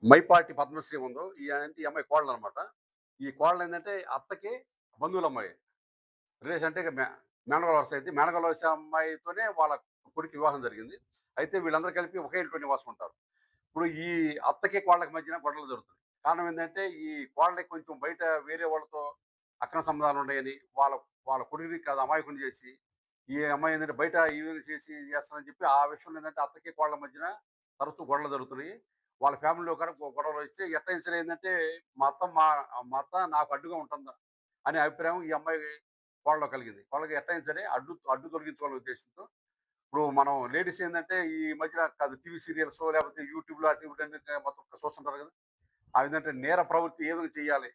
మైపాటి పద్మశ్రీ ఉందో ఈ అమ్మాయి కోడలనమాట. ఈ కోడలేందంటే అత్తకి బంధువులమ్మాయి. రిలేషన్ అంటే ఇక మేనగోల వరుస అయిద్ది. మేనగోల వరుస అమ్మాయితోనే వాళ్ళ కొడుక్కి వివాహం జరిగింది. అయితే వీళ్ళందరూ కలిపి ఒకే ఇంట్లో నివాసం ఉంటారు. ఇప్పుడు ఈ అత్తకి, కోడళ్ళకి మధ్యన గొడవలు జరుగుతున్నాయి. కారణం ఏందంటే ఈ కోడలికి కొంచెం బయట వేరే వాళ్ళతో అక్రమ సంబంధాలున్నాయని వాళ్ళ వాళ్ళ కొడుకుని కాదు అమాయకుడిని చేసి, ఈ అమ్మాయి ఏందంటే బయట ఈవినింగ్ చేసి చేస్తానని చెప్పి ఆ విషయంలో ఏందంటే అత్తకి, కోడళ్ళ మధ్యన తరచూ గొడవలు జరుగుతున్నాయి. వాళ్ళ ఫ్యామిలీలో కూడా గొడవలు వస్తే ఎట్టయినా సరే ఏందంటే మా అత్త నాకు అడ్డుగా ఉంటుందా అనే అభిప్రాయం ఈ అమ్మాయి కోడలో కలిగింది. కోడలికి ఎట్టయినా సరే అడ్డు అడ్డు తొలగించుకోవాలనే ఉద్దేశంతో ఇప్పుడు మనం లేడీస్ ఏందంటే ఈ మధ్యన కాదు టీవీ సీరియల్సో లేకపోతే యూట్యూబ్‌లో అటు ఇటు అన్ని మొత్తం చూస్తుంటారు కదా! అవేంటంటే నేర ప్రవృత్తి ఏ విధంగా చేయాలి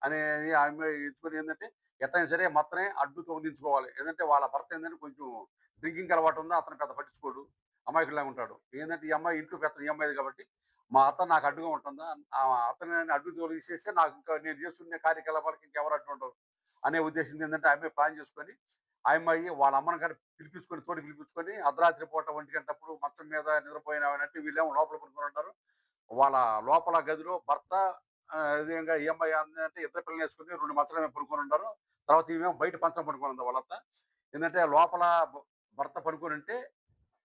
అనేది ఆమె ఎంచుకొని ఏందంటే ఎట్టయినా సరే మొత్తమే అడ్డు తొలగించుకోవాలి. ఏందంటే వాళ్ళ భర్త ఏందంటే కొంచెం డ్రింకింగ్ అలవాటు ఉంది. అతను పెద్ద పట్టించుకోడు. అమాయకుడిలాగా ఉంటాడు. ఏందంటే ఈ అమ్మాయి ఇంట్లో పెత్తనం ఈ అమ్మాయిది కాబట్టి, మా అత్త నాకు అడ్డుగా ఉంటుందా? అతన్ని అడ్డు తొలగిసేస్తే నాకు ఇంకా నేను చేస్తున్న కార్యకలాపాలకి ఇంకెవరు అడ్డు ఉండరు. అనే ఉద్దేశంతో ఏందంటే ఆ అమ్మాయి ప్లాన్ చేసుకొని, ఆ అమ్మాయి వాళ్ళ అమ్మని గాని పిలిపించుకొని తోడు పిలిపించుకొని అర్ధరాత్రి పూట 1 గంటప్పుడు మంచం మీద నిద్రపోయినామనంటే వీళ్ళేమో లోపల పడుకొని ఉంటారు. వాళ్ళ లోపల గదిలో భర్త అదేవిధంగా ఈ అమ్మాయి ఏందంటే ఇద్దరు పిల్లల్నేసుకొని 2 మంచాల మీద పడుకొనుండారు. తర్వాత ఈమేమో బయట మంచం పడుకొనుంది వాళ్ళత్త. ఏందంటే లోపల భర్త పడుకొనుంటే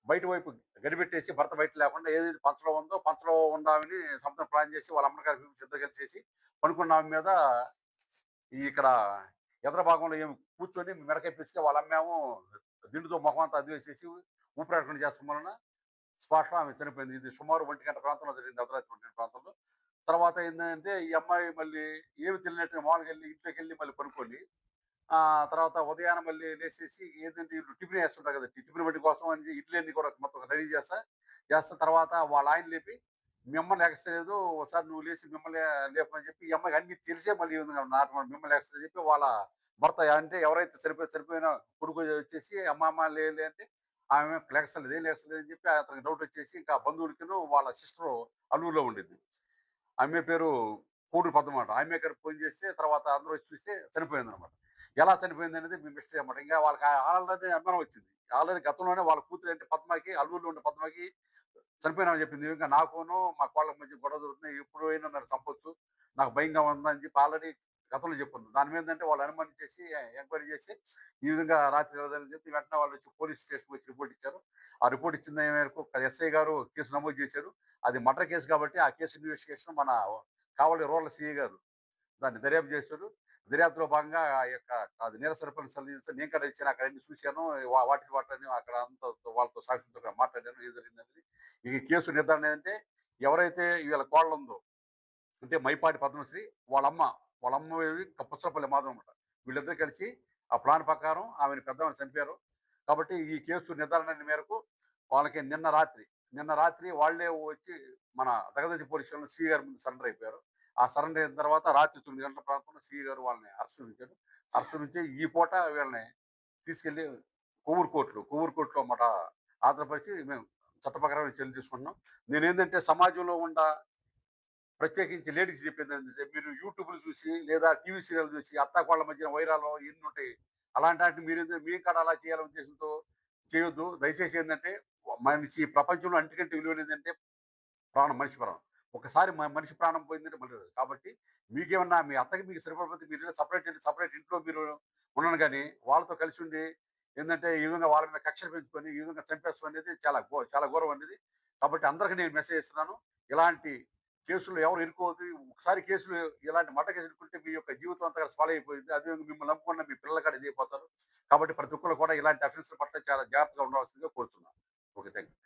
బయట వైపు గడిపెట్టేసి భర్త బయట లేకుండా ఏదైతే పంచలో ఉందో పంచలో ఉండామని సంథింగ్ ప్లాన్ చేసి వాళ్ళ అమ్మగారికి పిలిపించి ఇద్దరు కలిసేసి పడుకున్న ఆమె మీద ఇక్కడ ఎదర భాగంలో ఏమి కూర్చొని మెడకాయ పిసికి వాళ్ళ అమ్మేమో దిండుతో మొహం అంతా అదివేసేసి ఊపిరాడకుండా చేస్తాం వలన స్పాట్‌లో ఆమె చనిపోయింది. ఇది సుమారు 1 గంట ప్రాంతంలో జరిగింది. అర్ధరాత్రి 1 గంట ప్రాంతంలో. తర్వాత ఏందంటే ఈ అమ్మాయి మళ్ళీ ఏమి తెలియనట్టుగా మామూలుగెళ్ళి ఇంట్లోకెళ్ళి మళ్ళీ పడుకొని తర్వాత ఉదయాన మళ్ళీ లేసేసి ఏందంటే ఈళ్ళు టిఫిన్ ఏస్తుంటారు కదా! టిఫిన్ బండి కోసం అని ఇడ్లీలన్నీ కూడా మొత్తం రెడీ చేస్తా తర్వాత వాళ్ళ ఆయన లేపి, "మీ అమ్మ లెగస్తలేదు. ఒకసారి నువ్వు లేసి మిమ్మల్ని లేపమని" చెప్పి ఈ అమ్మాయికి అన్నీ తెలిసే మళ్ళీ ఈ విధంగా నాటకం మిమ్మల్ని లెగస్తదని చెప్పి వాళ్ళ భర్త అంటే ఎవరైతే చనిపోయిన కొడుకు వచ్చేసి "అమ్మ, అమ్మ లే" అంటే ఆమె లెగస్తలేదు. ఏం లెగస్తలేదు అని చెప్పి అతనికి డౌట్ వచ్చేసి ఇంకా బంధువులకిను వాళ్ళ సిస్టరు అల్లూరులో ఉండిద్ది. ఆమె పేరు కోడూరు పద్మమాట. ఆమె గారికి ఫోన్ చేస్తే తర్వాత అందరూ వచ్చి చూస్తే చనిపోయిందనమాట. ఎలా చనిపోయిందనేది మిస్టరీ అనమాట. ఇంక వాళ్ళకి ఆల్రెడీ అనుమానం వచ్చింది. ఆల్రెడీ గతంలోనే వాళ్ళ కూతురు అంటే పద్మకి అల్లూరులో ఉండే పద్మకి చనిపోయినామని చెప్పింది. ఇంకా నాకును మా కోడళ్ళకి మధ్య గొడవ జరుగుతుంది. ఎప్పుడైనా నన్ను చంపొచ్చు. నాకు భయంగా ఉందని చెప్పి ఆల్రెడీ గతంలో చెప్పుంది. దాని మీదేంటంటే వాళ్ళు అనుమానించేసి ఎంక్వైరీ చేసి ఈ విధంగా రాత్రి జరగదని చెప్పి వెంటనే వాళ్ళొచ్చి పోలీస్ స్టేషన్‌కి వచ్చి రిపోర్ట్ ఇచ్చారు. ఆ రిపోర్ట్ ఇచ్చిన మేరకు ఎస్ఐ గారు కేసు నమోదు చేశారు. అది మర్డర్ కేసు కాబట్టి ఆ కేసు ఇన్వెస్టిగేషన్ మన కావలి రూరల్ సీఐ గారు దాన్ని దర్యాప్తు చేశారు. దర్యాప్తులో భాగంగా ఆ యొక్క అది నీరసరిపల్లి నేను కూడా ఇచ్చాను. అక్కడ అన్ని చూశాను. వాటిని అక్కడ అంతా వాళ్ళతో సాక్షులతో కూడా మాట్లాడాను. ఏం జరిగిందనేది. ఈ కేసు నిర్ధారణ ఏంటంటే ఎవరైతే వీళ్ళ కోడలుందో అంటే మైపాటి పద్మశ్రీ వాళ్ళమ్మ పుచ్చలపల్లి మాధవన్ అనమాట. వీళ్ళిద్దరూ కలిసి ఆ ప్లాన్ ప్రకారం ఆమెను పెద్దామెను చంపారు. కాబట్టి ఈ కేసు నిర్ధారణ మేరకు వాళ్ళకి నిన్న రాత్రి వాళ్ళే వచ్చి మన దగదర్తి పోలీస్ స్టేషన్‌లో సీఐ గారి ముందు సరెండర్ అయిపోయారు. ఆ సరెండర్ అయిన తర్వాత రాత్రి 9 గంటల ప్రాంతంలో సీఐ గారు వాళ్ళని అరెస్ట్ చేయించారు. అరెస్ట్ నుంచి ఈ పూట వీళ్ళని తీసుకెళ్ళి కొవ్వూరు కోర్ట్‌లో మాట హాజరుపరిచి మేము చట్ట ప్రకారమైన చర్యలు తీసుకుంటున్నాం. నేనేందంటే సమాజంలో ప్రత్యేకించి లేడీస్ చెప్పేదేంటంటే, మీరు యూట్యూబ్‌లు చూసి, లేదా టీవీ సీరియల్ చూసి, అత్తాకోడళ్ళ మధ్యన వైరాలు ఎన్నుంటాయి. అలాంటాటిని మేము కూడా అలా చేయాలనే ఉద్దేశంతో చేయొద్దు. దయచేసి ఏందంటే, మనిషి ప్రపంచంలో అన్నిటికంటే విలువైనదేంటంటే మనిషి ప్రాణం. ఒకసారి మనిషి ప్రాణం పోయిందంటే మళ్ళీ రాదు. కాబట్టి మీకేమన్నా మీ అత్తకి మీకు సరిపడకపోతే మీరు సెపరేట్ ఇంట్లో మీరు ఉండండి గానీ, వాళ్ళతో కలిసి ఉండి ఏందంటే, ఈ విధంగా వాళ్ళ మీద కక్షలు పెంచుకొని, ఈ విధంగా చంపేస్తాం అనేది చాలా ఘోరం అనేది. కాబట్టి అందరికి నేను మెసేజ్ ఇస్తున్నాను. ఇలాంటి కేసుల్లో ఎవరు ఇరుక్కోవద్దు. ఒకసారి కేసులు ఇలాంటి మర్డర్ కేసులు ఇరుక్కుంటే మీ యొక్క జీవితం అంతా స్పాయిల్ అయిపోయింది. అదేవిధంగా మిమ్మల్ని నమ్ముకున్న మీ పిల్లలు కూడా ఇదైపోతారు. కాబట్టి ప్రతి ఒక్కళ్ళు కూడా ఇలాంటి అఫెన్స్‌ల పట్ల చాలా జాగ్రత్తగా ఉండవలసిందిగా కోరుతున్నాను. ఓకే. Thank you.